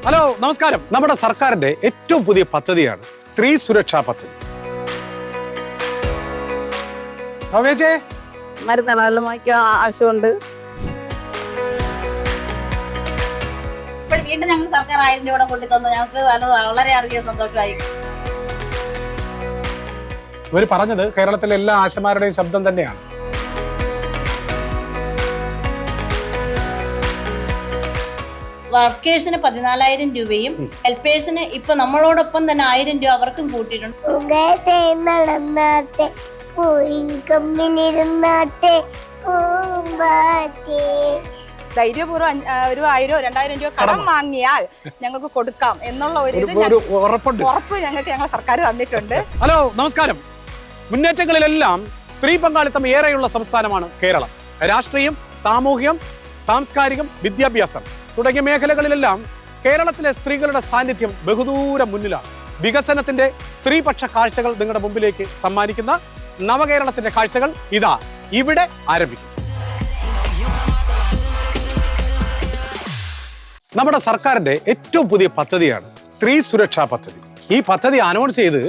Hello നമസ്കാരം. നമ്മുടെ സർക്കാരിന്റെ ഏറ്റവും പുതിയ പദ്ധതിയാണ് സ്ത്രീ സുരക്ഷാ പദ്ധതി. മരുന്നെല്ലാം വാങ്ങിക്കാൻ ആവശ്യമുണ്ട്. വീണ്ടും ഞങ്ങൾ സർക്കാർ 1000 രൂപ കൊണ്ടു തന്നു. ഞങ്ങൾക്ക് വളരെയധികം സന്തോഷമായി. ഇവർ പറഞ്ഞത് കേരളത്തിലെ എല്ലാ ആശമാരുടെയും ശബ്ദം തന്നെയാണ്. വർക്കേഴ്സിന് 14,000 രൂപയും ഹെൽപ്പേഴ്സിന് ഇപ്പൊ നമ്മളോടൊപ്പം തന്നെ 1000 രൂപ അവർക്കും കൂട്ടിയിട്ടുണ്ട്. ധൈര്യപൂർവ്വം ഒരു 1000-2000 രൂപ കടം വാങ്ങിയാൽ ഞങ്ങൾക്ക് കൊടുക്കാം എന്നുള്ള ഒരു ഉറപ്പ് ഞങ്ങൾ സർക്കാർ തന്നിട്ടുണ്ട്. ഹലോ നമസ്കാരം. മുന്നേറ്റങ്ങളിലെല്ലാം സ്ത്രീ പങ്കാളിത്തം ഏറെയുള്ള സംസ്ഥാനമാണ് കേരളം. രാഷ്ട്രീയം, സാമൂഹ്യം, സാംസ്കാരികം, വിദ്യാഭ്യാസം തുടങ്ങിയ മേഖലകളിലെല്ലാം കേരളത്തിലെ സ്ത്രീകളുടെ സാന്നിധ്യം ബഹുദൂരം മുന്നിലാണ്. വികസനത്തിന്റെ സ്ത്രീപക്ഷ കാഴ്ചകൾ നിങ്ങളുടെ മുമ്പിലേക്ക് സമ്മാനിക്കുന്ന നവകേരളത്തിന്റെ കാഴ്ചകൾ ഇതാ ഇവിടെ ആരംഭിക്കും. നമ്മുടെ സർക്കാരിന്റെ ഏറ്റവും പുതിയ പദ്ധതിയാണ് സ്ത്രീ സുരക്ഷാ പദ്ധതി. ഈ പദ്ധതി അനൗൺസ് ചെയ്ത്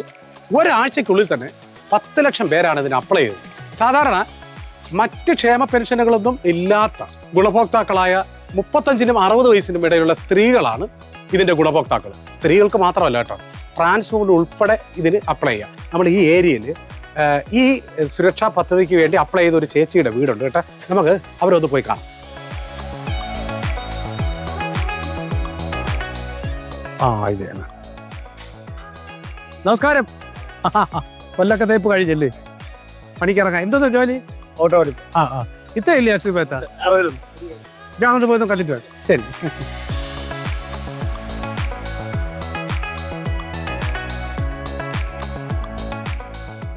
ഒരാഴ്ചക്കുള്ളിൽ തന്നെ 10 ലക്ഷം പേരാണ് ഇതിന് അപ്ലൈ ചെയ്തത്. സാധാരണ മറ്റ് ക്ഷേമ പെൻഷനുകളൊന്നും ഇല്ലാത്ത ഗുണഭോക്താക്കളായ 35-നും 60 വയസ്സിനും ഇടയിലുള്ള സ്ത്രീകളാണ് ഇതിന്റെ ഗുണഭോക്താക്കൾ. സ്ത്രീകൾക്ക് മാത്രമല്ല കേട്ടോ, ട്രാൻസ്ഫോമിന് ഉൾപ്പെടെ ഇതിന് അപ്ലൈ ചെയ്യാം. നമ്മൾ ഈ ഏരിയയിൽ ഈ സുരക്ഷാ പദ്ധതിക്ക് വേണ്ടി അപ്ലൈ ചെയ്ത ഒരു ചേച്ചിയുടെ വീടുണ്ട് കേട്ടോ. നമുക്ക് അവരൊന്ന് പോയി കാണാം. ഇത് തന്നെ. നമസ്കാരം. കൊല്ലൊക്കെ തേപ്പ് കഴിഞ്ഞല്ലേ? പണിക്കിറങ്ങാം. എന്തോന്നാ ജോലി? ഓട്ടോ ഓടിക്കും. ഇത്ര ഇല്ലേ അക്ഷരപ്പേത്ത? ഞാൻ അങ്ങോട്ട് പോയതും കണ്ടിട്ട് വേണം. ശരി.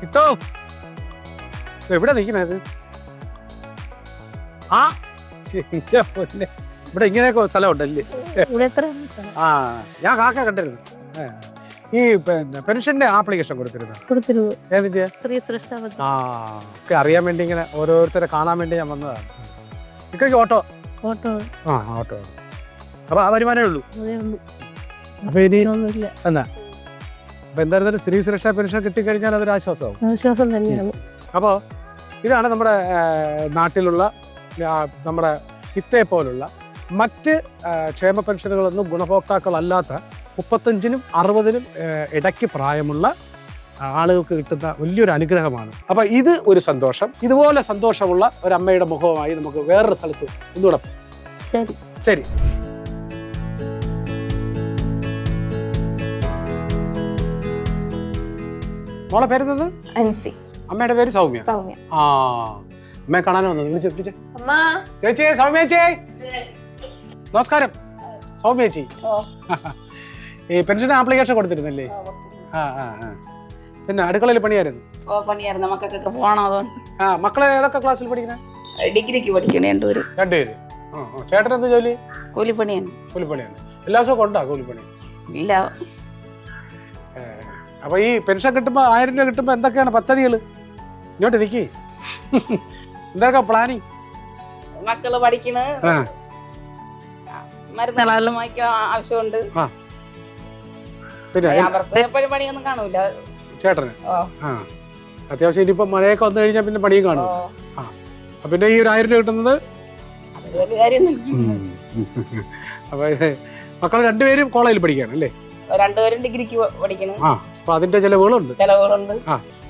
ഇത്തോ എവിടെ നിൽക്കണത്? ഇവിടെ ഇങ്ങനെയൊക്കെ സ്ഥലമുണ്ടല്ലേ? ഞാൻ കാക്ക കണ്ടിരുന്നു. ഈ പെൻഷന്റെ ആപ്ലിക്കേഷൻ കൊടുത്തിരുന്നു. ഏതിന്റെ? അറിയാൻ വേണ്ടി ഇങ്ങനെ ഓരോരുത്തരെ കാണാൻ വേണ്ടി ഞാൻ വന്നതാണ്. ഇക്കൊക്കെ ഓട്ടോ. ഓട്ടോ. അപ്പൊ ആ വരുമാനമേ ഉള്ളൂ. അപ്പൊ ഇനി എന്നാ അപ്പൊ എന്തായാലും സ്ത്രീ സുരക്ഷാ പെൻഷൻ കിട്ടിക്കഴിഞ്ഞാൽ അതൊരു ആശ്വാസം തന്നെയാണ്. അപ്പോൾ ഇതാണ് നമ്മുടെ നാട്ടിലുള്ള നമ്മുടെ ഇത്തേ പോലുള്ള മറ്റ് ക്ഷേമ പെൻഷനുകളൊന്നും ഗുണഭോക്താക്കളല്ലാത്ത 35-നും 60-നും ഇടയ്ക്ക് പ്രായമുള്ള ആളുകൾക്ക് കിട്ടുന്ന വലിയൊരു അനുഗ്രഹമാണ്. അപ്പൊ ഇത് ഒരു സന്തോഷം. ഇതുപോലെ സന്തോഷമുള്ള ഒരു അമ്മയുടെ മുഖവുമായി നമുക്ക് വേറൊരു സ്ഥലത്ത് ഒന്നുകൂടെ. ശരി. മോളെ പേരുന്നത്? അമ്മയുടെ പേര് സൗമ്യ. അമ്മയെ കാണാനോ വന്നത്? ചേച്ചി, സൗമ്യ ചേച്ചി. നമസ്കാരം. സൗമ്യ ചേച്ചി, ഈ പെൻഷൻ ആപ്ലിക്കേഷൻ കൊടുത്തിരുന്നല്ലേ? പിന്നെ അടുക്കളയിൽ പണിയായിരുന്നു. മക്കൾക്കൊക്കെ പോകണം. അതുകൊണ്ട് മക്കളെ ഏതൊക്കെ ക്ലാസ്സിൽ പഠിക്കണേ? ഡിഗ്രിക്ക് പഠിക്കണേ. രണ്ടുപേര്. ചേട്ടൻ എന്ത് ജോലി? കൂലിപ്പണിയാണ്. എല്ലാ ദിവസവും കൊണ്ടാ കൂലിപ്പണി? ഇല്ല. അപ്പൊ ഈ പെൻഷൻ കിട്ടുമ്പോ 1000 രൂപ കിട്ടുമ്പോ എന്തൊക്കെയാണ് പദ്ധതികൾ? ഇങ്ങോട്ട് നിൽക്കി. എന്തൊക്കെ പ്ലാനിങ്? മക്കള് പഠിക്കണ്, മരുന്നെല്ലാം വാങ്ങിക്കാൻ ആവശ്യമുണ്ട്. പിന്നെ അവർക്ക് എപ്പോഴും പണിയൊന്നും കാണൂല ചേട്ടന്. അത്യാവശ്യം ഇനിയിപ്പോ മഴയൊക്കെ വന്നു കഴിഞ്ഞാൽ പിന്നെ പണിയും കാണും. പിന്നെ ഈ ഒരു 1000 രൂപ കിട്ടുന്നത് അപ്പൊ മക്കൾ രണ്ടുപേരും കോളേജിൽ പഠിക്കുകയാണ് അല്ലേ? രണ്ടുപേരും ഡിഗ്രിക്ക് പഠിക്കണം. അപ്പൊ അതിന്റെ ചെലവുകളുണ്ട്.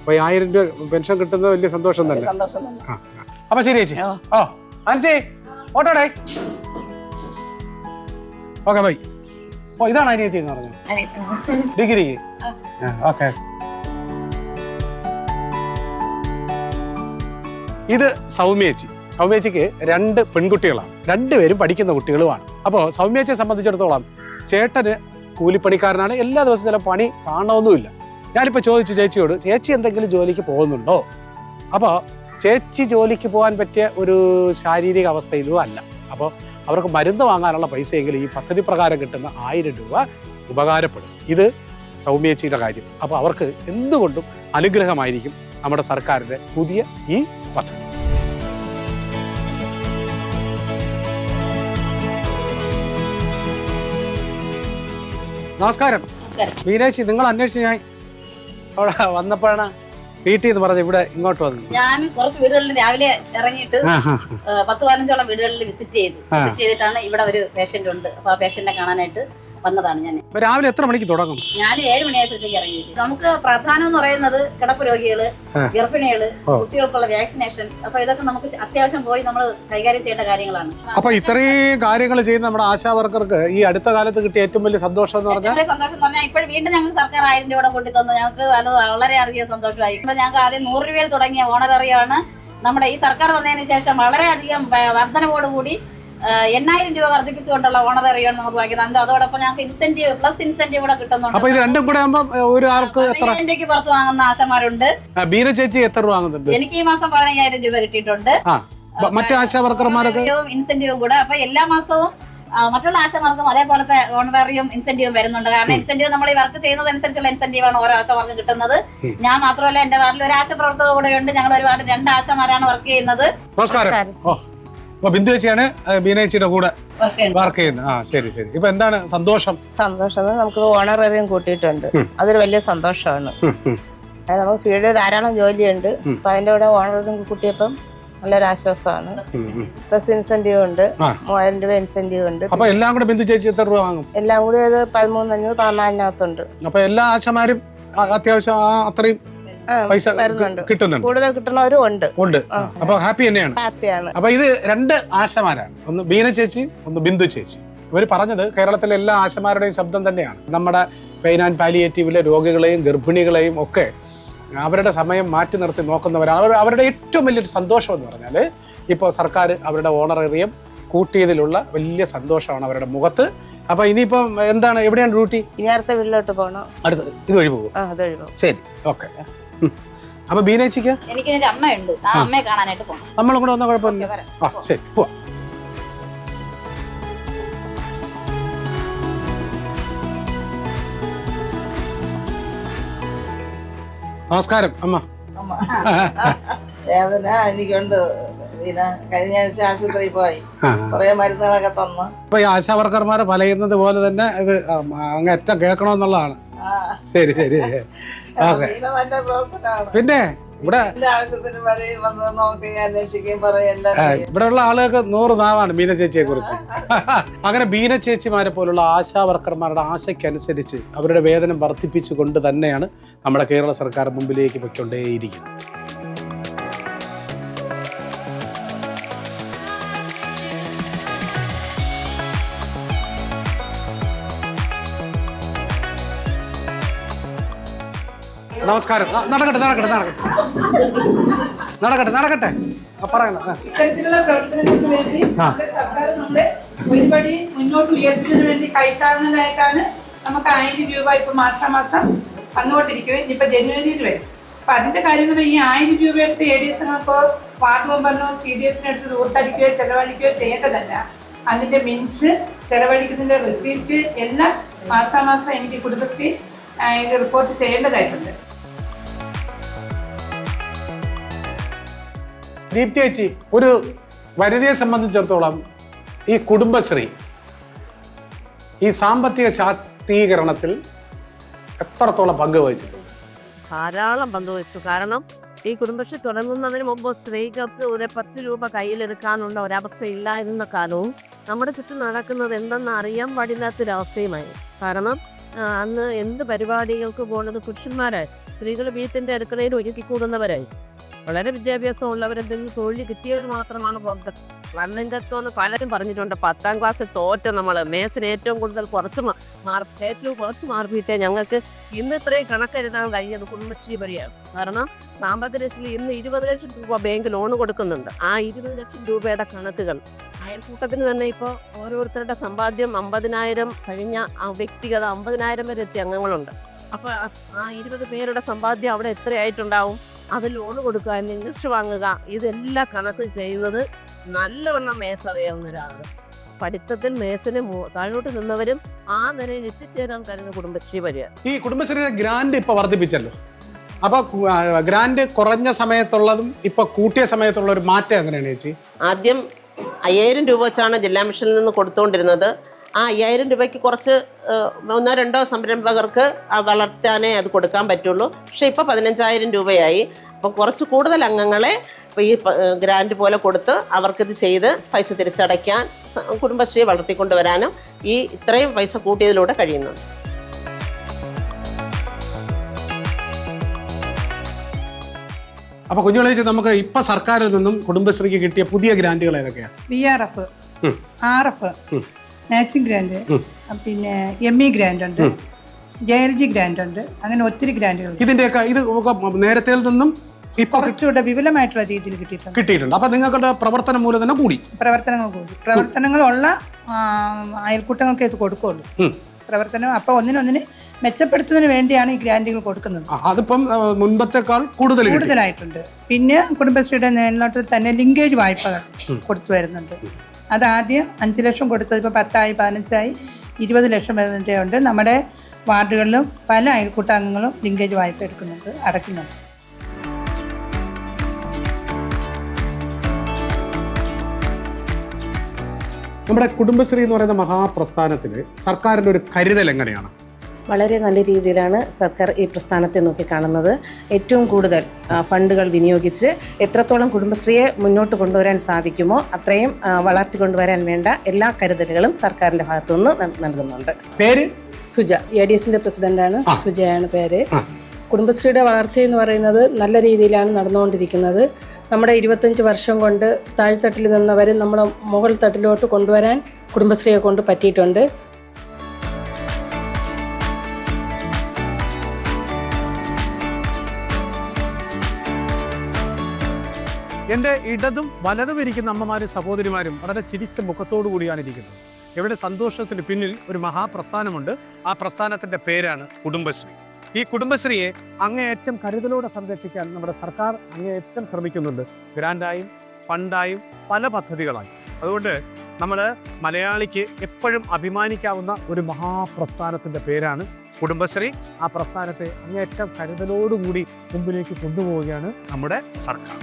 അപ്പൊ 1000 രൂപ പെൻഷൻ കിട്ടുന്നത് വലിയ സന്തോഷം തന്നെ. അപ്പൊ ശരി ചേച്ചി. ആൻസി ഓട്ടോടെ. Okay bye. ഇതാണ് അനിയത്തി എന്ന് പറഞ്ഞത്? ഡിഗ്രിക്ക്. ഓക്കെ. ഇത് സൗമ്യേച്ചി. സൗമ്യേച്ചിക്ക് 2 പെൺകുട്ടികളാണ്. രണ്ടുപേരും പഠിക്കുന്ന കുട്ടികളുമാണ്. അപ്പോൾ സൗമ്യേച്ചിയെ സംബന്ധിച്ചിടത്തോളം ചേട്ടന് കൂലിപ്പണിക്കാരനാണ്. എല്ലാ ദിവസവും ചില പണി കാണണമെന്നുമില്ല. ഞാനിപ്പോൾ ചോദിച്ചു ചേച്ചിയോട്, ചേച്ചി എന്തെങ്കിലും ജോലിക്ക് പോകുന്നുണ്ടോ? അപ്പോൾ ചേച്ചി ജോലിക്ക് പോകാൻ പറ്റിയ ഒരു ശാരീരിക അവസ്ഥയിലും അല്ല. അപ്പോൾ അവർക്ക് മരുന്ന് വാങ്ങാനുള്ള പൈസയെങ്കിലും ഈ പദ്ധതി പ്രകാരം കിട്ടുന്ന 1000 രൂപ ഉപകാരപ്പെടും. ഇത് സൗമ്യേച്ചിയുടെ കാര്യം. അപ്പോൾ അവർക്ക് എന്തുകൊണ്ടും അനുഗ്രഹമായിരിക്കും നമ്മുടെ സർക്കാരിൻ്റെ പുതിയ ഈ പദ്ധതി. നമസ്കാരം. മീനാക്ഷി, നിങ്ങൾ അന്വേഷിച്ച് ഞാൻ അവിടെ വന്നപ്പോഴാണ് വീട്ടിൽ നിന്ന് പറഞ്ഞത് ഇവിടെ ഇങ്ങോട്ട് വന്നു. ഞാൻ കുറച്ച് വീടുകളിൽ രാവിലെ ഇറങ്ങിയിട്ട് 10-15ഓളം വീടുകളിൽ വിസിറ്റ് ചെയ്തിട്ടാണ് ഇവിടെ ഒരു പേഷ്യന്റ് ഉണ്ട്. അപ്പൊ ആ പേഷ്യന്റിനെ കാണാനായിട്ട് വന്നതാണ് ഞാൻ. രാവിലെ എത്ര മണിക്ക് തുടങ്ങും? ഞാൻ 7 മണിയായപ്പോഴത്തേക്ക് ഇറങ്ങി. നമുക്ക് പ്രധാനം എന്ന് പറയുന്നത് കിടപ്പ് രോഗികള്, ഗർഭിണികള്, കുട്ടികൾക്കുള്ള വാക്സിനേഷൻ. അപ്പൊ ഇതൊക്കെ നമുക്ക് അത്യാവശ്യം പോയി നമ്മൾ കൈകാര്യം ചെയ്യേണ്ട കാര്യങ്ങളാണ്. അപ്പൊ ഇത്രയും കാര്യങ്ങൾ ചെയ്യുന്ന നമ്മുടെ ആശാ വർക്കർക്ക് ഈ അടുത്ത കാലത്ത് കിട്ടിയ ഏറ്റവും വലിയ സന്തോഷം എന്ന് പറഞ്ഞാൽ സന്തോഷം എന്ന് പറഞ്ഞാൽ ഇപ്പോൾ വീണ്ടും ഞങ്ങൾക്ക് സർക്കാർ 1000 രൂപ കൊണ്ടു തന്നു. ഞങ്ങൾക്ക് വളരെയധികം സന്തോഷമായി. ഞങ്ങൾക്ക് ആദ്യം 100 രൂപയിൽ തുടങ്ങിയ ഓണററിയാണ് നമ്മുടെ ഈ സർക്കാർ വന്നതിന് ശേഷം വളരെയധികം വർധനവോടുകൂടി 8000 രൂപ വർദ്ധിപ്പിച്ചുകൊണ്ടുള്ള ഓണററിയാണ് നമുക്ക് വാങ്ങിക്കുന്നത്. അതോടൊപ്പം ഞങ്ങൾക്ക് ഇൻസെന്റീവ് പ്ലസ് ഇൻസെന്റീവ് കൂടെ കിട്ടുന്നുണ്ട്. അപ്പൊ ഇത് രണ്ടും കൂടെ ഒരു ആൾക്ക് എത്ര രൂപയ്ക്ക് പുറത്ത് വാങ്ങുന്ന ആശമാരുണ്ട്. ബീന ചേച്ചി എത്ര രൂപ വാങ്ങുന്നുണ്ട്? എനിക്ക് ഈ മാസം 15000 രൂപ കിട്ടിയിട്ടുണ്ട്. മറ്റു ആശാ വർക്കർമാരൊക്കെ ഇൻസെന്റീവും കൂടെ. അപ്പൊ എല്ലാ മാസവും മറ്റുള്ള ആശമാർക്കും അതേപോലത്തെ ഓണററിയും ഇൻസെന്റീവും വരുന്നുണ്ട്. കാരണം ഇൻസെന്റീവ് നമ്മൾ ഈ വർക്ക് ചെയ്യുന്നതനുസരിച്ചുള്ള ഇൻസെന്റീവാണ് ഓരോ ആശമാർക്കും കിട്ടുന്നത്. ഞാൻ മാത്രമല്ല, എന്റെ വാർഡിൽ ഒരു ആശാപ്രവർത്തക കൂടെ ഉണ്ട്. ഞങ്ങൾ ഒരു വാർഡിൽ 2 ആശമാരാണ് വർക്ക് ചെയ്യുന്നത്. നമസ്കാരം. ബിന്ദു ചേച്ചിയാണ് ബീനേച്ചിയുടെ കൂടെ വർക്ക് ചെയ്യുന്നത്. ശരി ശരി. ഇപ്പൊ എന്താണ് സന്തോഷം? നമുക്ക് ഓണററിയും കൂട്ടിയിട്ടുണ്ട്. അതൊരു വലിയ സന്തോഷമാണ്. നമുക്ക് ഫീൽഡിൽ ധാരാളം ജോലിയുണ്ട്. അപ്പൊ അതിന്റെ കൂടെ ഓണററിയും കൂട്ടിയപ്പം നല്ലൊരു ആശ്വാസമാണ്. പ്ലസ് ഇൻസെന്റീവ് ഉണ്ട്, 3000 രൂപ ഇൻസെന്റീവ് ഉണ്ട്. അപ്പൊ എല്ലാം കൂടെ ബിന്ദു ചേച്ചി എത്ര രൂപ വാങ്ങും? എല്ലാം കൂടി അത് 13,500 14-നകത്തുണ്ട്. അപ്പൊ എല്ലാ ആശമാരും അത്യാവശ്യം അത്രയും പൈസ കിട്ടുന്നുണ്ട്. കൂടുതൽ കിട്ടുന്നവരും ഉണ്ട്. അപ്പൊ ഹാപ്പി തന്നെയാണ്. ഹാപ്പിയാണ്. അപ്പൊ ഇത് 2 ആശമാരാണ്. ഒന്ന് ബീന ചേച്ചി, ഒന്ന് ബിന്ദു ചേച്ചി. ഇവർ പറഞ്ഞത് കേരളത്തിലെ എല്ലാ ആശമാരുടെയും ശബ്ദം തന്നെയാണ്. നമ്മുടെ പെയിൻ ആൻഡ് പാലിയേറ്റീവിലെ രോഗികളെയും ഗർഭിണികളെയും ഒക്കെ അവരുടെ സമയം മാറ്റി നിർത്തി നോക്കുന്നവരാണ്. അവരുടെ ഏറ്റവും വലിയൊരു സന്തോഷം എന്ന് പറഞ്ഞാൽ ഇപ്പോൾ സർക്കാർ അവരുടെ ഓണറേറിയം കൂട്ടിയതിലുള്ള വലിയ സന്തോഷമാണ് അവരുടെ മുഖത്ത്. അപ്പൊ ഇനിയിപ്പം എന്താണ്, എവിടെയാണ് ഡ്യൂട്ടി? ഇനി അടുത്ത വീട്ടിലോട്ട് പോകണം. അടുത്തത് ഇത് വഴി പോകും. ശരി, ഓക്കെ. അപ്പൊ ബീനേച്ചിക്ക് എനിക്ക് എന്റെ അമ്മയുണ്ട്. ആ അമ്മയെ കാണാനായിട്ട് പോകണം. നമ്മളും കൂടെ വന്ന കുഴപ്പമില്ല. ശരി, പോവാ. നമസ്കാരം അമ്മ. വേദന എനിക്കുണ്ട്. പിന്നെ കഴിഞ്ഞ ആഴ്ച ആശുപത്രിയിൽ പോയി കുറെ മരുന്നുകളൊക്കെ തന്നു. അപ്പൊ ഈ ആശാ വർക്കർമാരെ പറയുന്നത് പോലെ തന്നെ ഇത് അങ്ങേറ്റം കേൾക്കണമെന്നുള്ളതാണ്. ശരി ശരി. നല്ല പ്രവർത്തനമാണ്. പിന്നെ ഇവിടെ ആവശ്യത്തിന് വരെ വന്ന് നോക്കി അന്വേഷിക്കുകയും പറയെല്ലാം. ഇവിടെ ഉള്ള ആളുകൾക്ക് 100 നാവാണ് ബീന ചേച്ചിയെ കുറിച്ച്. അങ്ങനെ ബീന ചേച്ചിമാരെ പോലുള്ള ആശാ വർക്കർമാരുടെ ആശയ്ക്കനുസരിച്ച് അവരുടെ വേതനം വർദ്ധിപ്പിച്ചുകൊണ്ട് തന്നെയാണ് നമ്മുടെ കേരള സർക്കാർ മുമ്പിലേക്ക് പൊയ്ക്കൊണ്ടേയിരിക്കുന്നത്. നമസ്കാരം. നടക്കട്ടെ നടക്കട്ടെ നടക്കട്ടെ നടക്കട്ടെ നടക്കട്ടെ പറയണം. ഇത്തരത്തിലുള്ള പ്രവർത്തനങ്ങൾക്ക് വേണ്ടി സർക്കാർ നമ്മുടെ ഒരുപടി മുന്നോട്ട് ഉയർത്തുന്നതിന് വേണ്ടി കൈത്താങ്ങുന്നതായിട്ടാണ് നമുക്ക് 1000 രൂപ ഇപ്പൊ മാസാമാസം വന്നുകൊണ്ടിരിക്കുക. ഇനിയിപ്പോ ജനുവരിയിൽ വരും. അപ്പൊ അതിന്റെ കാര്യങ്ങൾ ഈ 1000 രൂപ എടുത്ത് ADS വാർഡ് മെമ്പറിനോ CDSനോ എടുത്ത് ദൂർത്തടിക്കുകയോ ചെലവഴിക്കുകയോ ചെയ്യേണ്ടതല്ല. അതിന്റെ മീൻസ് ചെലവഴിക്കുന്നതിന്റെ റെസീപ്റ്റ് എല്ലാം മാസാമാസം എനിക്ക് കുടുംബശ്രീ ഇത് റിപ്പോർട്ട് ചെയ്യേണ്ടതായിട്ടുണ്ട്. ദീപ്തി ചേച്ചി, ഒരു വനിതയെ സംബന്ധിച്ചിടത്തോളം ഈ കുടുംബശ്രീ ഈ സാമ്പത്തിക ശാക്തീകരണത്തിൽ എത്രത്തോളം പങ്ക് വഹിച്ചിട്ടുണ്ട്? ധാരാളം പങ്ക് വഹിച്ചു. കാരണം ഈ കുടുംബശ്രീ തുടങ്ങുന്നതിന് മുമ്പ് സ്ത്രീകൾക്ക് ഒരു 10 രൂപ കയ്യിലെടുക്കാനുള്ള ഒരവസ്ഥ ഇല്ലായിരുന്ന കാലവും നമ്മുടെ ചുറ്റും നടക്കുന്നത് എന്തെന്ന് അറിയാൻ പാടില്ലാത്തൊരവസ്ഥയുമായി. കാരണം അന്ന് എന്ത് പരിപാടികൾക്ക് പോകുന്നത് പുരുഷന്മാരായി, സ്ത്രീകൾ വീട്ടിൻ്റെ അടുക്കളയിൽ ഒരുക്കിക്കൂടുന്നവരായി. വളരെ വിദ്യാഭ്യാസം ഉള്ളവരെന്തെങ്കിലും തൊഴിൽ കിട്ടിയവർ മാത്രമാണ് പുറത്ത്. വന്നിൻ്റെത്തോന്ന് പലരും പറഞ്ഞിട്ടുണ്ട്. 10ാം ക്ലാസ്സിൽ തോറ്റ നമ്മൾ മേസിന് ഏറ്റവും കൂടുതൽ കുറച്ച് മാർക്കിട്ടേ ഞങ്ങൾക്ക് ഇന്ന് ഇത്രയും കണക്കെഴുതാൻ കഴിഞ്ഞത് കുടുംബശ്രീ വഴിയാണ്. കാരണം സാമ്പത്തികശ്രീ ഇന്ന് 20 ലക്ഷം രൂപ ബാങ്ക് ലോൺ കൊടുക്കുന്നുണ്ട്. ആ 20 ലക്ഷം രൂപയുടെ കണക്കുകൾ അയൽക്കൂട്ടത്തിന് തന്നെ ഇപ്പോൾ ഓരോരുത്തരുടെ സമ്പാദ്യം 50,000 കഴിഞ്ഞ വ്യക്തിഗത 50,000 വരെ എത്തിയ അംഗങ്ങളുണ്ട്. അപ്പോൾ ആ 20 പേരുടെ സമ്പാദ്യം അവിടെ എത്രയായിട്ടുണ്ടാവും? അത് ലോൺ കൊടുക്കുക, ഇൻട്രസ്റ്റ് വാങ്ങുക, ഇതെല്ലാം കണക്ക് ചെയ്യുന്നത് നല്ലവണ്ണം മേസറിയാവുന്ന ഒരാളാണ്. പഠിത്തത്തിൽ മേസിന് താഴോട്ട് നിന്നവരും ആ നിലയിൽ എത്തിച്ചേരാൻ കഴിയുന്ന കുടുംബശ്രീ വഴിയാണ്. ഈ കുടുംബശ്രീയുടെ ഗ്രാൻഡ് ഇപ്പൊ വർദ്ധിപ്പിച്ചല്ലോ. അപ്പൊ ഗ്രാൻഡ് കുറഞ്ഞ സമയത്തുള്ളതും ഇപ്പൊ കൂട്ടിയ സമയത്തുള്ള ഒരു മാറ്റം എങ്ങനെയാണ് ചേച്ചി? ആദ്യം 5000 രൂപ വെച്ചാണ് ജില്ലാ മിഷനിൽ നിന്ന് കൊടുത്തുകൊണ്ടിരുന്നത്. ആ 5000 രൂപയ്ക്ക് കുറച്ച് 1-2 സംരംഭകർക്ക് വളർത്താനേ അത് കൊടുക്കാൻ പറ്റുള്ളൂ. പക്ഷേ ഇപ്പോൾ 15000 രൂപയായി. അപ്പോൾ കുറച്ച് കൂടുതൽ അംഗങ്ങളെ ഇപ്പോൾ ഈ ഗ്രാൻഡ് പോലെ കൊടുത്ത് അവർക്കിത് ചെയ്ത് പൈസ തിരിച്ചടയ്ക്കാൻ കുടുംബശ്രീയെ വളർത്തിക്കൊണ്ടുവരാനും ഈ ഇത്രയും പൈസ കൂട്ടിയതിലൂടെ കഴിയുന്നുണ്ട്. അപ്പൊ കുഞ്ഞുളേച്ചി, നമുക്ക് ഇപ്പൊ സർക്കാരിൽ നിന്നും കുടുംബശ്രീക്ക് കിട്ടിയ പുതിയ ഗ്രാന്റുകൾ ഏതൊക്കെയാണ്? VRF, RF, മാച്ചിങ് ഗ്രാൻഡ്, പിന്നെ ME ഗ്രാൻഡ് ഉണ്ട്, JLG ഗ്രാൻഡ് ഉണ്ട്. അങ്ങനെ ഒത്തിരി ഗ്രാൻഡുകൾ ഇതിന്റെയൊക്കെ ഇത് നേരത്തെ നിന്നും ഇപ്പൊ കുറച്ചുകൂടെ വിപുലമായിട്ടുള്ള രീതിയിൽ കിട്ടിയിട്ടുണ്ട്. അപ്പൊ നിങ്ങളുടെ പ്രവർത്തനം മൂലം തന്നെ കൂടി പ്രവർത്തനങ്ങളുള്ള അയൽക്കൂട്ടങ്ങൾക്ക് ഇത് കൊടുക്കുള്ളൂ. പ്രവർത്തനം അപ്പൊ ഒന്നിനൊന്നിന് മെച്ചപ്പെടുത്തുന്നതിന് വേണ്ടിയാണ് ഈ ഗ്രാൻഡുകൾ കൊടുക്കുന്നത്. അതിപ്പം മുൻപത്തെക്കാൾ കൂടുതലായിട്ടുണ്ട്. പിന്നെ കുടുംബശ്രീയുടെ മേൽനോട്ടത്തിൽ തന്നെ ലിങ്കേജ് വായ്പകൾ കൊടുത്തു വരുന്നുണ്ട്. അതാദ്യം 5 ലക്ഷം കൊടുത്തത് ഇപ്പോൾ 10 ആയി, 15 ആയി, 20 ലക്ഷം വരുന്നുണ്ട്. നമ്മുടെ വാർഡുകളിലും പല അയൽക്കൂട്ടാംഗങ്ങളും ലിങ്കേജ് വായ്പ എടുക്കുന്നുണ്ട്, അടയ്ക്കുന്നുണ്ട്. നമ്മുടെ കുടുംബശ്രീ എന്ന് പറയുന്ന മഹാപ്രസ്ഥാനത്തിന് സർക്കാരിൻ്റെ ഒരു കരുതൽ എങ്ങനെയാണ്? വളരെ നല്ല രീതിയിലാണ് സർക്കാർ ഈ പ്രസ്ഥാനത്തെ നോക്കിക്കാണുന്നത്. ഏറ്റവും കൂടുതൽ ഫണ്ടുകൾ വിനിയോഗിച്ച് എത്രത്തോളം കുടുംബശ്രീയെ മുന്നോട്ട് കൊണ്ടുവരാൻ സാധിക്കുമോ അത്രയും വളർത്തിക്കൊണ്ടുവരാൻ വേണ്ട എല്ലാ കരുതലുകളും സർക്കാരിൻ്റെ ഭാഗത്തുനിന്ന് നൽകുന്നുണ്ട്. പേര് സുജ, ADS-ന്റെ പ്രസിഡന്റാണ്. സുജയാണ് പേര്. കുടുംബശ്രീയുടെ വളർച്ച എന്ന് പറയുന്നത് നല്ല രീതിയിലാണ് നടന്നുകൊണ്ടിരിക്കുന്നത്. നമ്മുടെ 25 വർഷം കൊണ്ട് താഴ്ത്തട്ടിൽ നിന്നവരെ നമ്മുടെ മുകൾ തട്ടിലോട്ട് കൊണ്ടുവരാൻ കുടുംബശ്രീയെ കൊണ്ട് പറ്റിയിട്ടുണ്ട്. എൻ്റെ ഇടതും വലതും ഇരിക്കുന്ന അമ്മമാരും സഹോദരിമാരും വളരെ ചിരിച്ച മുഖത്തോടു കൂടിയാണ് ഇരിക്കുന്നത്. ഇവിടെ സന്തോഷത്തിന് പിന്നിൽ ഒരു മഹാപ്രസ്ഥാനമുണ്ട്. ആ പ്രസ്ഥാനത്തിൻ്റെ പേരാണ് കുടുംബശ്രീ. ഈ കുടുംബശ്രീയെ അങ്ങേയറ്റം കരുതലോടെ സംരക്ഷിക്കാൻ നമ്മുടെ സർക്കാർ അങ്ങേയറ്റം ശ്രമിക്കുന്നുണ്ട്. ഗ്രാൻഡായും ഫണ്ടായും പല പദ്ധതികളായും. അതുകൊണ്ട് നമ്മൾ മലയാളിക്ക് എപ്പോഴും അഭിമാനിക്കാവുന്ന ഒരു മഹാപ്രസ്ഥാനത്തിൻ്റെ പേരാണ് കുടുംബശ്രീ. ആ പ്രസ്ഥാനത്തെ അങ്ങേയറ്റം കരുതലോടുകൂടി മുമ്പിലേക്ക് കൊണ്ടുപോവുകയാണ് നമ്മുടെ സർക്കാർ.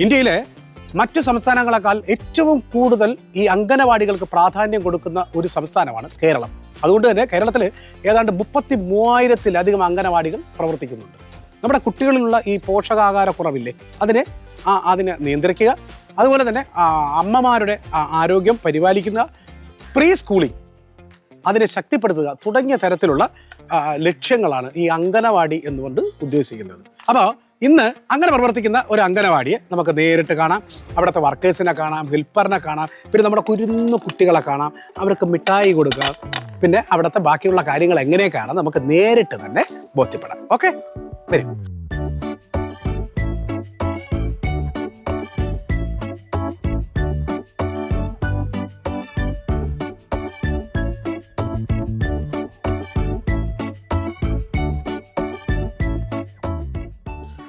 ഇന്ത്യയിലെ മറ്റു സംസ്ഥാനങ്ങളെക്കാൾ ഏറ്റവും കൂടുതൽ ഈ അംഗനവാടികൾക്ക് പ്രാധാന്യം കൊടുക്കുന്ന ഒരു സംസ്ഥാനമാണ് കേരളം. അതുകൊണ്ട് തന്നെ കേരളത്തിൽ ഏതാണ്ട് 33,000-ലധികം അംഗനവാടികൾ പ്രവർത്തിക്കുന്നുണ്ട്. നമ്മുടെ കുട്ടികളിലുള്ള ഈ പോഷകാഹാരക്കുറവില്ലേ, അതിനെ നിയന്ത്രിക്കുക, അതുപോലെ തന്നെ അമ്മമാരുടെ ആരോഗ്യം പരിപാലിക്കുക, പ്രീ സ്കൂളിംഗ് അതിനെ ശക്തിപ്പെടുത്തുക തുടങ്ങിയ തരത്തിലുള്ള ലക്ഷ്യങ്ങളാണ് ഈ അംഗനവാടി എന്നുകൊണ്ട് ഉദ്ദേശിക്കുന്നത്. അപ്പോൾ ഇന്ന് അങ്ങനെ പ്രവർത്തിക്കുന്ന ഒരു അംഗനവാടിയെ നമുക്ക് നേരിട്ട് കാണാം. അവിടുത്തെ വർക്കേഴ്സിനെ കാണാം, ഹെൽപ്പറിനെ കാണാം, പിന്നെ നമ്മുടെ കുരുന്നു കുട്ടികളെ കാണാം, അവർക്ക് മിഠായി കൊടുക്കാം. പിന്നെ അവിടുത്തെ ബാക്കിയുള്ള കാര്യങ്ങൾ എങ്ങനെയൊക്കെയാണ് നമുക്ക് നേരിട്ട് തന്നെ ബോധ്യപ്പെടാം. ഓക്കെ, വരും.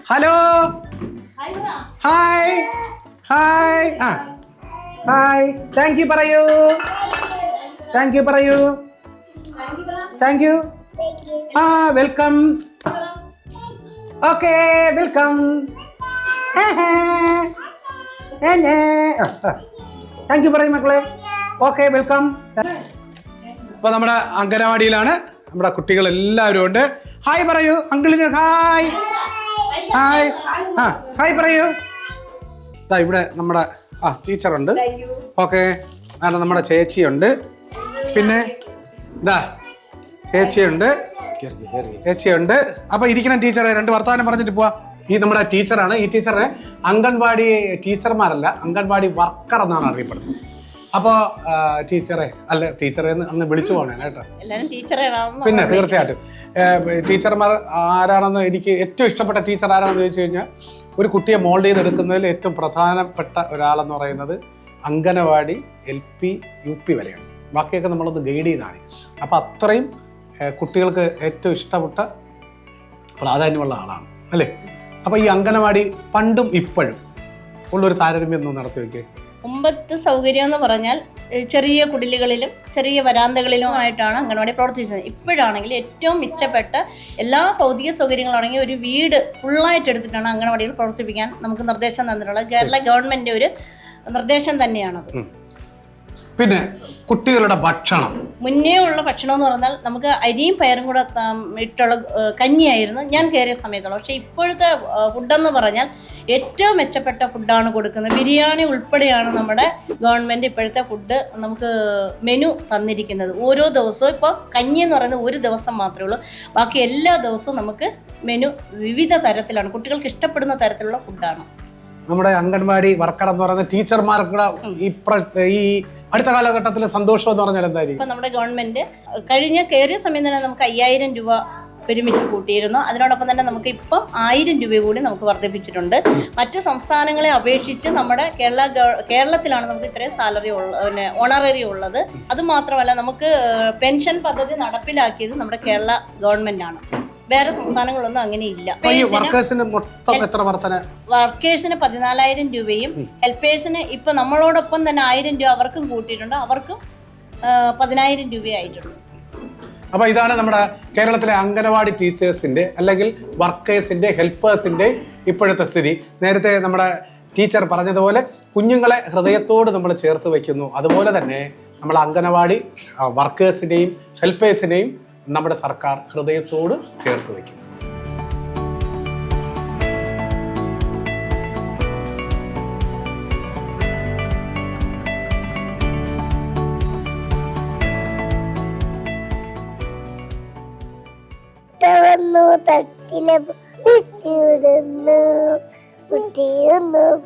Hello, hi hi hi, thank you പറയൂ, താങ്ക് യു പറയൂ, thank you. Welcome. Okay, welcome. Thank you പറയും മക്കളെ. Okay, welcome. അപ്പോൾ നമ്മുടെ അംഗനവാടിയിലാണ്, നമ്മുടെ കുട്ടികളെല്ലാവരും ഉണ്ട്. ഹായ് പറയൂ അങ്കിളിന്. Hi hi. ഹായ് പറയൂ. ഇവിടെ നമ്മുടെ ടീച്ചറുണ്ട്. ഓക്കെ, കാരണം നമ്മുടെ ചേച്ചിയുണ്ട്. പിന്നെ ചേച്ചിയുണ്ട്. അപ്പൊ ഇരിക്കണം ടീച്ചറെ, 2 വർത്തമാനം പറഞ്ഞിട്ട് പോവാ. ഈ നമ്മുടെ ടീച്ചറാണ്. ഈ ടീച്ചറിനെ അംഗൻവാടി ടീച്ചർമാരല്ല, അംഗൻവാടി വർക്കർ എന്നാണ് അറിയപ്പെടുന്നത്. അപ്പോൾ ടീച്ചറെ അങ്ങ് വിളിച്ചു പോകണേ കേട്ടോ. പിന്നെ തീർച്ചയായിട്ടും ടീച്ചർമാർ ആരാണെന്ന്, എനിക്ക് ഏറ്റവും ഇഷ്ടപ്പെട്ട ടീച്ചർ ആരാണെന്ന് ചോദിച്ചു കഴിഞ്ഞാൽ, ഒരു കുട്ടിയെ മോൾഡ് ചെയ്തെടുക്കുന്നതിൽ ഏറ്റവും പ്രധാനപ്പെട്ട ഒരാളെന്ന് പറയുന്നത് അംഗനവാടി LP UP വരെയാണ്. ബാക്കിയൊക്കെ നമ്മളൊന്ന് ഗൈഡ് ചെയ്താണ്. അപ്പോൾ അത്രയും കുട്ടികൾക്ക് ഏറ്റവും ഇഷ്ടപ്പെട്ട പ്രാധാന്യമുള്ള ആളാണ് അല്ലേ. അപ്പോൾ ഈ അംഗനവാടി പണ്ടും ഇപ്പോഴും ഉള്ളൊരു താരതമ്യം ഒന്ന് നടത്തി വയ്ക്കേ. മുമ്പത്തെ സൗകര്യം എന്ന് പറഞ്ഞാൽ ചെറിയ കുടിലുകളിലും ചെറിയ വരാന്തകളിലുമായിട്ടാണ് അംഗൻവാടി പ്രവർത്തിച്ചത്. ഇപ്പോഴാണെങ്കിൽ ഏറ്റവും മിച്ചപ്പെട്ട എല്ലാ ഭൗതിക സൗകര്യങ്ങളും അടങ്ങിയ ഒരു വീട് ഫുള്ളായിട്ട് എടുത്തിട്ടാണ് അംഗൻവാടികൾ പ്രവർത്തിപ്പിക്കാൻ നമുക്ക് നിർദ്ദേശം തന്നിട്ടുള്ളത്. കേരള ഗവൺമെൻറ് ഒരു നിർദ്ദേശം തന്നെയാണത്. പിന്നെ കുട്ടികളുടെ ഭക്ഷണം, മുന്നേ ഉള്ള ഭക്ഷണം എന്ന് പറഞ്ഞാൽ നമുക്ക് അരിയും പയറും കൂടെ ഇട്ടുള്ള കഞ്ഞിയായിരുന്നു ഞാൻ കയറിയ സമയത്തുള്ള. പക്ഷേ ഇപ്പോഴത്തെ ഫുഡെന്ന് പറഞ്ഞാൽ ഏറ്റവും മെച്ചപ്പെട്ട ഫുഡാണ് കൊടുക്കുന്നത്. ബിരിയാണി ഉൾപ്പെടെയാണ് നമ്മുടെ ഗവൺമെൻറ് ഇപ്പോഴത്തെ ഫുഡ് നമുക്ക് മെനു തന്നിരിക്കുന്നത്. ഓരോ ദിവസവും ഇപ്പോൾ കഞ്ഞി എന്ന് പറയുന്നത് ഒരു ദിവസം മാത്രമേ ഉള്ളൂ. ബാക്കി എല്ലാ ദിവസവും നമുക്ക് മെനു വിവിധ തരത്തിലാണ്, കുട്ടികൾക്ക് ഇഷ്ടപ്പെടുന്ന തരത്തിലുള്ള ഫുഡാണ്. നമ്മുടെ അംഗൻവാടി വർക്കർ എന്ന് പറയുന്ന ടീച്ചർമാർക്ക് ഈ അടുത്ത കാലഘട്ടത്തിൽ സന്തോഷം എന്ന് പറഞ്ഞാൽ എന്തായിരിക്കും? ഇപ്പം നമ്മുടെ ഗവൺമെൻറ് കഴിഞ്ഞ കയറിയ സമയം തന്നെ നമുക്ക് 5000 രൂപ ഒരുമിച്ച് കൂട്ടിയിരുന്നു. അതിനോടൊപ്പം തന്നെ നമുക്ക് ഇപ്പം 1000 രൂപ കൂടി നമുക്ക് വർദ്ധിപ്പിച്ചിട്ടുണ്ട്. മറ്റ് സംസ്ഥാനങ്ങളെ അപേക്ഷിച്ച് നമ്മുടെ കേരളത്തിലാണ് നമുക്ക് ഇത്രയും സാലറി പിന്നെ ഓണററി ഉള്ളത്. അതുമാത്രമല്ല നമുക്ക് പെൻഷൻ പദ്ധതി നടപ്പിലാക്കിയത് നമ്മുടെ കേരള ഗവൺമെൻറ് ആണ്. വേറെ സംസ്ഥാനങ്ങളൊന്നും അങ്ങനെയില്ല. വർക്കേഴ്സിന് 14,000 രൂപയും ഹെൽപ്പേഴ്സിന് ഇപ്പൊ നമ്മളോടൊപ്പം തന്നെ 1000 രൂപ അവർക്കും കൂട്ടിയിട്ടുണ്ട്. അവർക്കും 10,000 രൂപയായിട്ടുണ്ട്. അപ്പൊ ഇതാണ് നമ്മുടെ കേരളത്തിലെ അംഗനവാടി ടീച്ചേഴ്സിന്റെ അല്ലെങ്കിൽ വർക്കേഴ്സിന്റെ ഹെൽപ്പേഴ്സിന്റെ ഇപ്പോഴത്തെ സ്ഥിതി. നേരത്തെ നമ്മുടെ ടീച്ചർ പറഞ്ഞതുപോലെ കുഞ്ഞുങ്ങളെ ഹൃദയത്തോട് നമ്മൾ ചേർത്ത് വയ്ക്കുന്നു. അതുപോലെ തന്നെ നമ്മൾ അംഗനവാടി വർക്കേഴ്സിനെയും ഹെൽപ്പേഴ്സിനെയും നമ്മുടെ സർക്കാർ ഹൃദയത്തോട് ചേർത്ത് വയ്ക്കുന്നു.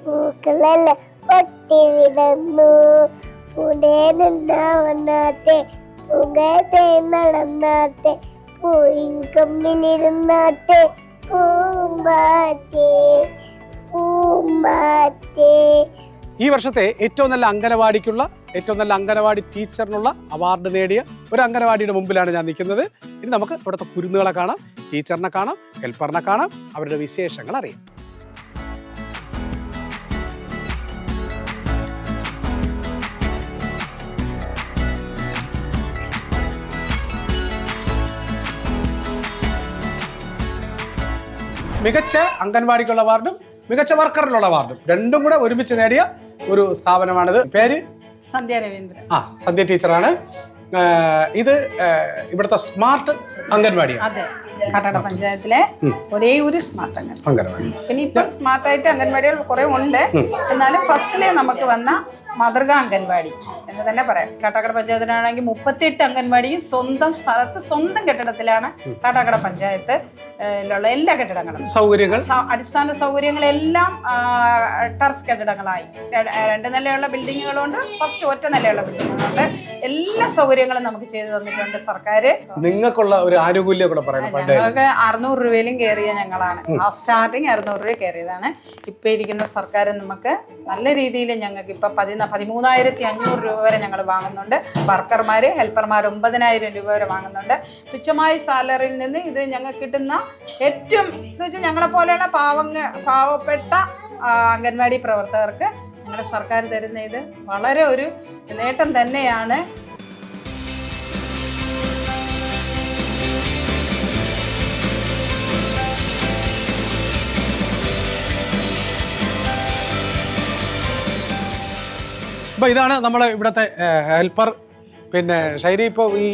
പൂക്കളെല്ലാം പൊട്ടി വിടന്നു ഉടനുണ്ടാവന്നാട്ടെ പുകത്തെ നടന്നാട്ടെ പൂയിങ്കമ്പിലിരുന്നാട്ടെ പൂമ്പാറ്റേ പൂമ്പാറ്റേ. ഈ വർഷത്തെ ഏറ്റവും നല്ല അംഗനവാടിക്കുള്ള ഏറ്റവും നല്ല അംഗനവാടി ടീച്ചറിനുള്ള അവാർഡ് നേടിയ ഒരു അംഗനവാടിയുടെ മുമ്പിലാണ് ഞാൻ നിൽക്കുന്നത്. ഇനി നമുക്ക് ഇവിടുത്തെ കുരുന്നുകളെ കാണാം, ടീച്ചറിനെ കാണാം, ഹെൽപ്പറിനെ കാണാം, അവരുടെ വിശേഷങ്ങൾ അറിയാം. മികച്ച അംഗൻവാടിക്കുള്ള അവാർഡും മികച്ച വർക്കറിനുള്ള അവാർഡും രണ്ടും കൂടെ ഒരുമിച്ച് നേടിയ ഒരു സ്ഥാപനമാണിത്. പേര് സന്ധ്യ രവീന്ദ്രൻ. സന്ധ്യ ടീച്ചറാണ്. ഇത് ഇവിടുത്തെ സ്മാർട്ട് അംഗൻവാടിയാണ്. അതെ, കാട്ടാക്കട പഞ്ചായത്തിലെ ഒരേ ഒരു സ്മാർട്ട് അംഗൻവാടി. പിന്നെ ഇപ്പൊ സ്മാർട്ടായിട്ട് അംഗൻവാടികൾ കുറെ ഉണ്ട്. എന്നാലും ഫസ്റ്റിലെ നമുക്ക് വന്ന മാതൃകാ അംഗൻവാടി എന്ന് തന്നെ പറയാം. കാട്ടാക്കട പഞ്ചായത്തിലാണെങ്കിൽ 38 അംഗൻവാടിയും സ്വന്തം സ്ഥലത്ത് സ്വന്തം കെട്ടിടത്തിലാണ് കാട്ടാക്കട പഞ്ചായത്ത് എല്ലാ കെട്ടിടങ്ങളും സൗകര്യങ്ങൾ അടിസ്ഥാന സൗകര്യങ്ങളെല്ലാം ടെറസ് കെട്ടിടങ്ങളായി. 2 നിലയുള്ള ബിൽഡിങ്ങുകളുണ്ട്, ഫസ്റ്റ് ഒറ്റ നിലയുള്ള ബിൽഡിങ്ങുകളുണ്ട്. എല്ലാ സൗകര്യങ്ങളും നമുക്ക് ചെയ്തു തന്നിട്ടുണ്ട് സർക്കാർ. നിങ്ങൾക്കുള്ള ഒരു ആനുകൂല്യം കൂടെ പറയണം. ഞങ്ങൾക്ക് 600 രൂപയിലും കയറിയ ഞങ്ങളാണ്. സ്റ്റാർട്ടിങ് 600 രൂപ കയറിയതാണ്. ഇപ്പൊ ഇരിക്കുന്ന സർക്കാർ നമുക്ക് നല്ല രീതിയിൽ ഞങ്ങൾക്ക് ഇപ്പൊ 13,500 രൂപ വരെ ഞങ്ങൾ വാങ്ങുന്നുണ്ട്. വർക്കർമാര് ഹെൽപ്പർമാർ 9,000 രൂപ വരെ വാങ്ങുന്നുണ്ട്. തുച്ഛമായ സാലറിയിൽ നിന്ന് ഇത് ഞങ്ങൾക്ക് കിട്ടുന്ന ഏറ്റവും എന്ന് വെച്ചാൽ ഞങ്ങളെ പോലെയുള്ള പാവപ്പെട്ട അംഗൻവാടി പ്രവർത്തകർക്ക് ഞങ്ങളുടെ സർക്കാർ തരുന്ന ഇത് വളരെ ഒരു നേട്ടം തന്നെയാണ്. അപ്പോൾ ഇതാണ് നമ്മുടെ ഇവിടുത്തെ ഹെൽപ്പർ. പിന്നെ ഷൈരി, ഇപ്പോൾ ഈ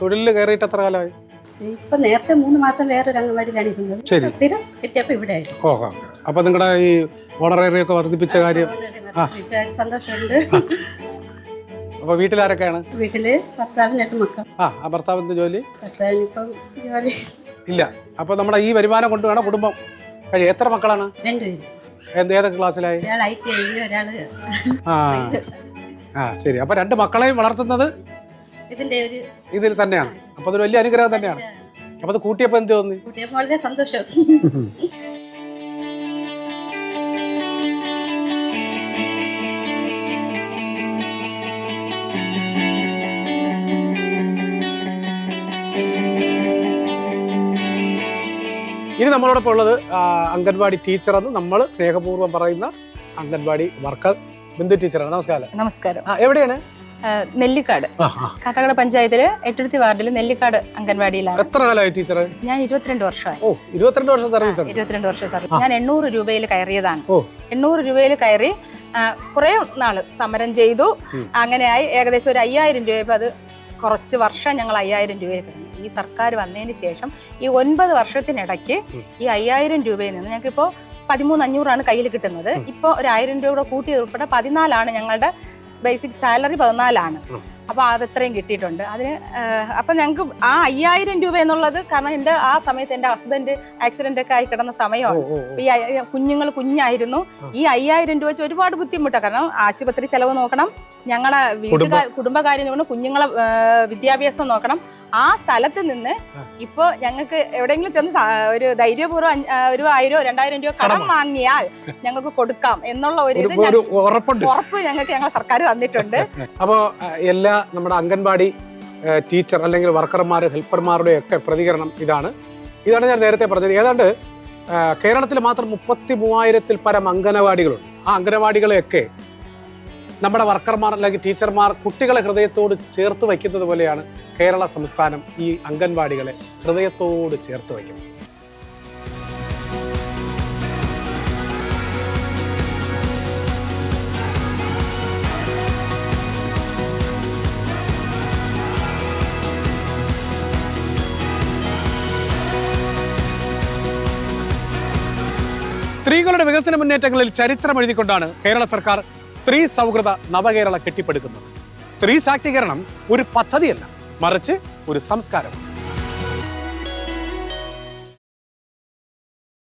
തൊഴിലിൽ കയറിയിട്ട് എത്ര കാലമായി? ഇപ്പൊ നേരത്തെ 3 മാസം വേറൊരു അംഗൻവാടിയിലാണ് ഇരുന്നത്. സ്ഥിരം കിട്ടിയപ്പോ ഇവിടെ. ഓഹോ, അപ്പൊ നിങ്ങളുടെ ഈ ഓണറേറിയം ഒക്കെ വർദ്ധിപ്പിച്ച കാര്യം സന്തോഷമുണ്ട്. അപ്പൊ വീട്ടിലാരൊക്കെയാണ്? വീട്ടില് ഭർത്താവിന് 8 മക്കൾ. ആ ഭർത്താവിന്റെ ജോലി? ഭർത്താവിനിപ്പം ജോലി ഇല്ല. അപ്പൊ നമ്മുടെ ഈ വരുമാനം കൊണ്ട് വേണം കുടുംബം കഴിയും. എത്ര മക്കളാണ്? 2 പേര്. ഏതൊക്കെ ക്ലാസ്സിലായി? ശരി. അപ്പൊ 2 മക്കളെയും വളർത്തുന്നത് ഇതിൽ തന്നെയാണ്. അപ്പൊ അതൊരു വലിയ അനുഗ്രഹം തന്നെയാണ്. അപ്പൊ അത് കൂട്ടിയപ്പോ എന്ത് തോന്നി? വളരെ സന്തോഷം. ഇനി നമ്മളോടൊപ്പം ഉള്ളത് അംഗൻവാടി ടീച്ചറെന്ന് നമ്മൾ സ്നേഹപൂർവ്വം പറയുന്ന അംഗൻവാടി വർക്കർ ബിന്ദു ടീച്ചറാണ്. നമസ്കാരം. നമസ്കാരം. എവിടെയാണ്? നെല്ലിക്കാട്, കാട്ടാക്കട പഞ്ചായത്തില് എട്ടുരുത്തി വാർഡിൽ നെല്ലിക്കാട് അംഗൻവാടിയിലാണ്. എത്ര കാലമായി ടീച്ചർ? ഞാൻ 22 വർഷമായി. 22 വർഷം സർവീസ്. 22 വർഷം സർവീസ്. ഞാൻ 800 രൂപയിൽ കയറിയതാണ്. 800 രൂപയിൽ കയറി കുറെ നാള് സമരം ചെയ്തു. അങ്ങനെയായി ഏകദേശം ഒരു 5000 രൂപ. അത് കുറച്ച് വർഷം ഞങ്ങൾ 5000 രൂപയിൽ കഴിഞ്ഞു. ഈ സർക്കാർ വന്നതിന് ശേഷം ഈ 9 വർഷത്തിനിടയ്ക്ക് ഈ 5000 രൂപയിൽ നിന്ന് ഞങ്ങൾക്കിപ്പോൾ 13,500 കയ്യിൽ കിട്ടുന്നത്. ഇപ്പോൾ ഒരു 1000 രൂപ കൂടെ കൂട്ടി ഉൾപ്പെടെ 14 ഞങ്ങളുടെ ബേസിക് സാലറി 14. അപ്പോൾ അതെത്രയും കിട്ടിയിട്ടുണ്ട്. അതിന് അപ്പം ഞങ്ങൾക്ക് ആ 5000 രൂപ എന്നുള്ളത്, കാരണം എൻ്റെ ആ സമയത്ത് എൻ്റെ ഹസ്ബൻഡ് ആക്സിഡൻ്റ് ഒക്കെ ആയി കിടന്ന സമയമാണ്. ഈ കുഞ്ഞുങ്ങൾ കുഞ്ഞായിരുന്നു. ഈ 5000 രൂപ വെച്ച് ഒരുപാട് ബുദ്ധിമുട്ടാണ്. കാരണം ആശുപത്രി ചെലവ് നോക്കണം, ഞങ്ങളുടെ കുടുംബകാര്യം നോക്കണം, കുഞ്ഞുങ്ങളെ വിദ്യാഭ്യാസം നോക്കണം. ആ സ്ഥലത്ത് നിന്ന് ഇപ്പോൾ ഞങ്ങൾക്ക് എവിടെയെങ്കിലും ചെന്ന് ഒരു ധൈര്യപൂർവ്വം ഒരു 1000-2000 രൂപ കടം വാങ്ങിയാൽ ഞങ്ങൾക്ക് കൊടുക്കാം എന്നുള്ള ഒരു ഉറപ്പ് ഞങ്ങളുടെ സർക്കാർ തന്നിട്ടുണ്ട്. അപ്പോൾ എല്ലാ നമ്മുടെ അംഗൻവാടി ടീച്ചർ അല്ലെങ്കിൽ വർക്കർമാർ, ഹെൽപ്പർമാരുടെ ഒക്കെ പ്രതികരണം ഇതാണ് ഞാൻ നേരത്തെ പറഞ്ഞത്. ഏതാണ്ട് കേരളത്തിൽ മാത്രം 33,000-ൽ പരം അംഗനവാടികളുണ്ട്. ആ അംഗനവാടികളെയൊക്കെ നമ്മുടെ വർക്കർമാർ അല്ലെങ്കിൽ ടീച്ചർമാർ കുട്ടികളെ ഹൃദയത്തോട് ചേർത്ത് വയ്ക്കുന്നത് പോലെയാണ് കേരള സംസ്ഥാനം ഈ അംഗൻവാടികളെ ഹൃദയത്തോട് ചേർത്ത് വയ്ക്കുന്നത്. സ്ത്രീകളുടെ വികസന മുന്നേറ്റങ്ങളിൽ ചരിത്രം എഴുതിക്കൊണ്ടാണ് കേരള സർക്കാർ സ്ത്രീ സൗഹൃദ നവകേരള കെട്ടിപ്പടുക്കുന്നത്. സ്ത്രീ ശാക്തീകരണം ഒരു പദ്ധതിയല്ല, മറിച്ച് ഒരു സംസ്കാരം.